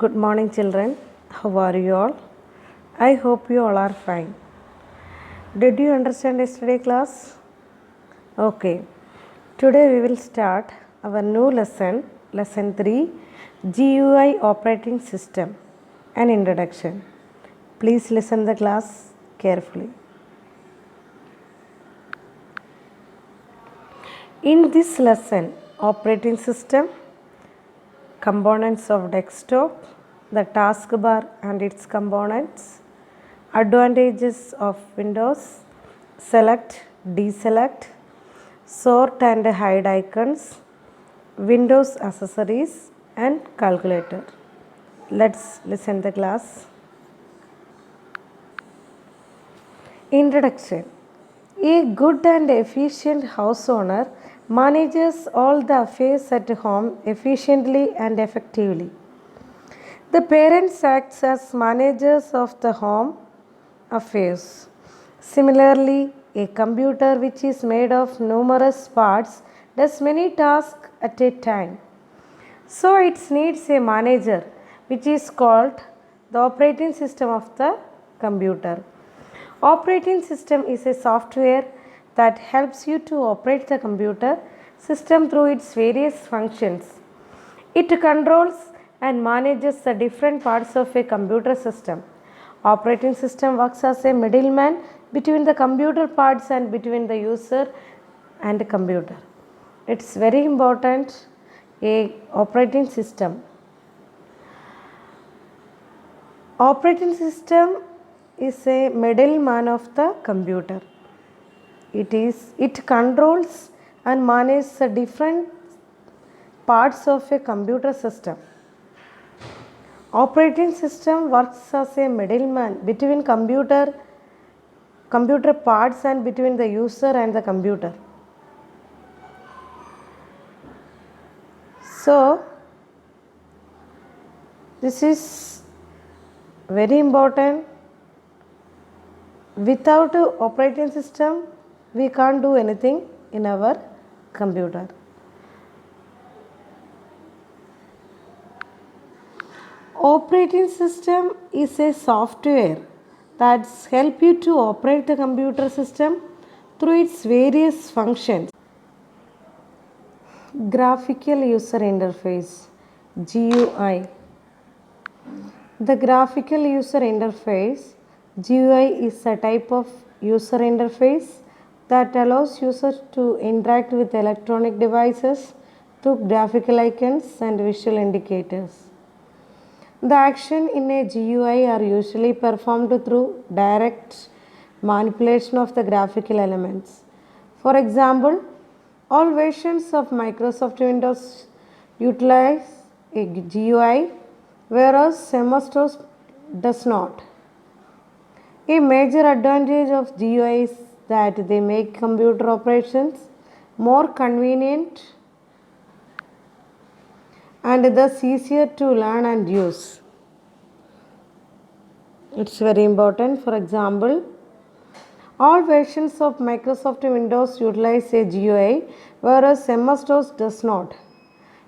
Good morning, children. How are you all? I hope you all are fine. Did you understand yesterday class? Okay. Today we will start our new lesson, lesson 3, GUI operating system, an introduction. Please listen the class carefully. In this lesson, operating system, components of desktop, the taskbar and its components, advantages of Windows, select, deselect, sort and hide icons, Windows accessories and calculator. Let's listen the class. Introduction. A good and efficient house owner manages all the affairs at home efficiently and effectively. The parents act as managers of the home affairs. Similarly, a computer which is made of numerous parts does many tasks at a time. So it needs a manager which is called the operating system of the computer. Operating system is a software that helps you to operate the computer system through its various functions. It controls and manages the different parts of a computer system. Operating system works as a middleman between the computer parts and between the user and the computer. It's very important, a operating system. Operating system is a middleman of the computer. It controls and manages the different parts of a computer system. Operating system works as a middleman between computer parts and between the user and the computer. So, this is very important. Without an operating system, we can't do anything in our computer. Operating system is a software that helps you to operate the computer system through its various functions. Graphical user interface, GUI. The graphical user interface, GUI, is a type of user interface that allows users to interact with electronic devices through graphical icons and visual indicators. The action in a GUI are usually performed through direct manipulation of the graphical elements. For example, all versions of Microsoft Windows utilize a GUI, whereas MS-DOS does not. A major advantage of GUI is that they make computer operations more convenient and thus easier to learn and use. It's very important. For example, all versions of Microsoft Windows utilize a GUI, whereas MS-DOS does not.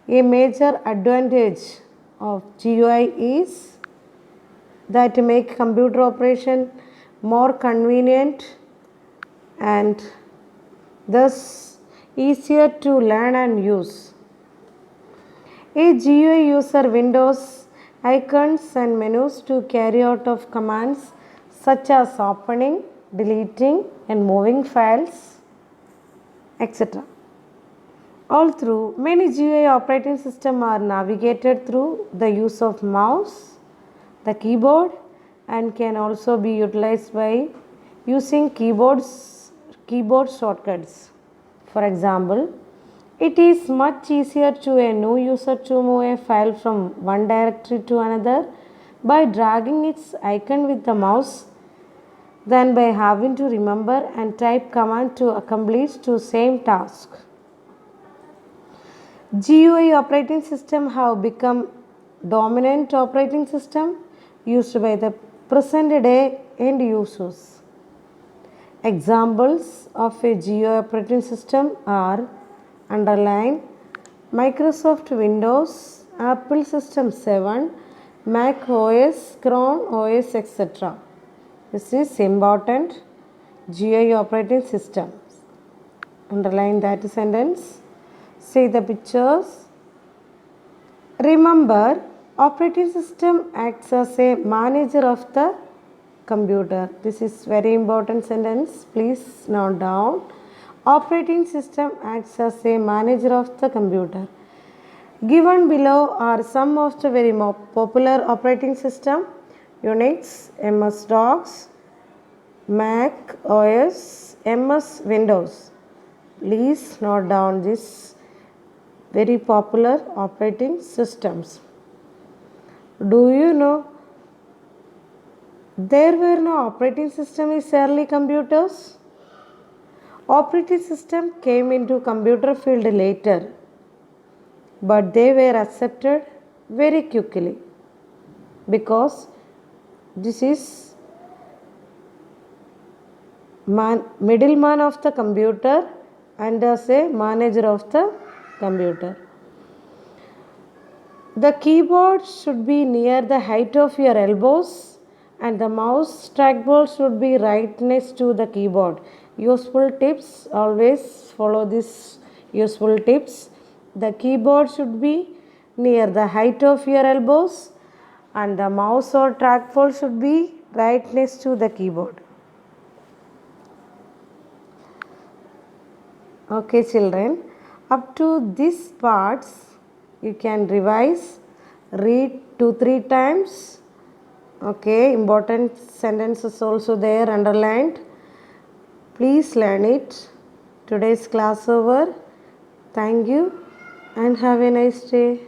A major advantage of GUI is that make computer operation more convenient and thus easier to learn and use. A GUI uses Windows icons and menus to carry out of commands such as opening, deleting and moving files, etc. All through many GUI operating systems are navigated through the use of mouse, the keyboard, and can also be utilized by using keyboard shortcuts. For example, it is much easier to a new user to move a file from one directory to another by dragging its icon with the mouse than by having to remember and type command to accomplish the same task. GUI operating system have become dominant operating system used by the present day end users. Examples of a GUI operating system are underline Microsoft Windows, Apple System 7, Mac OS, Chrome OS, etc. This is important. GUI operating system. Underline that sentence. See the pictures. Remember, operating system acts as a manager of the computer. This is very important sentence. Please note down. Operating system acts as a manager of the computer. Given below are some of the very popular operating system: Unix, MS-DOS, Mac OS, MS Windows. Please note down this very popular operating systems. Do you know there were no operating system in early computers? Operating system came into computer field later, but they were accepted very quickly because this is middleman of the computer and as a manager of the computer. The keyboard should be near the height of your elbows and the mouse trackball should be right next to the keyboard. Useful tips, always follow these useful tips. The keyboard should be near the height of your elbows and the mouse or trackball should be right next to the keyboard. Okay children, up to these parts you can revise, read 2-3 times. Okay, important sentences also there underlined. Please learn it. Today's class over. Thank you and have a nice day.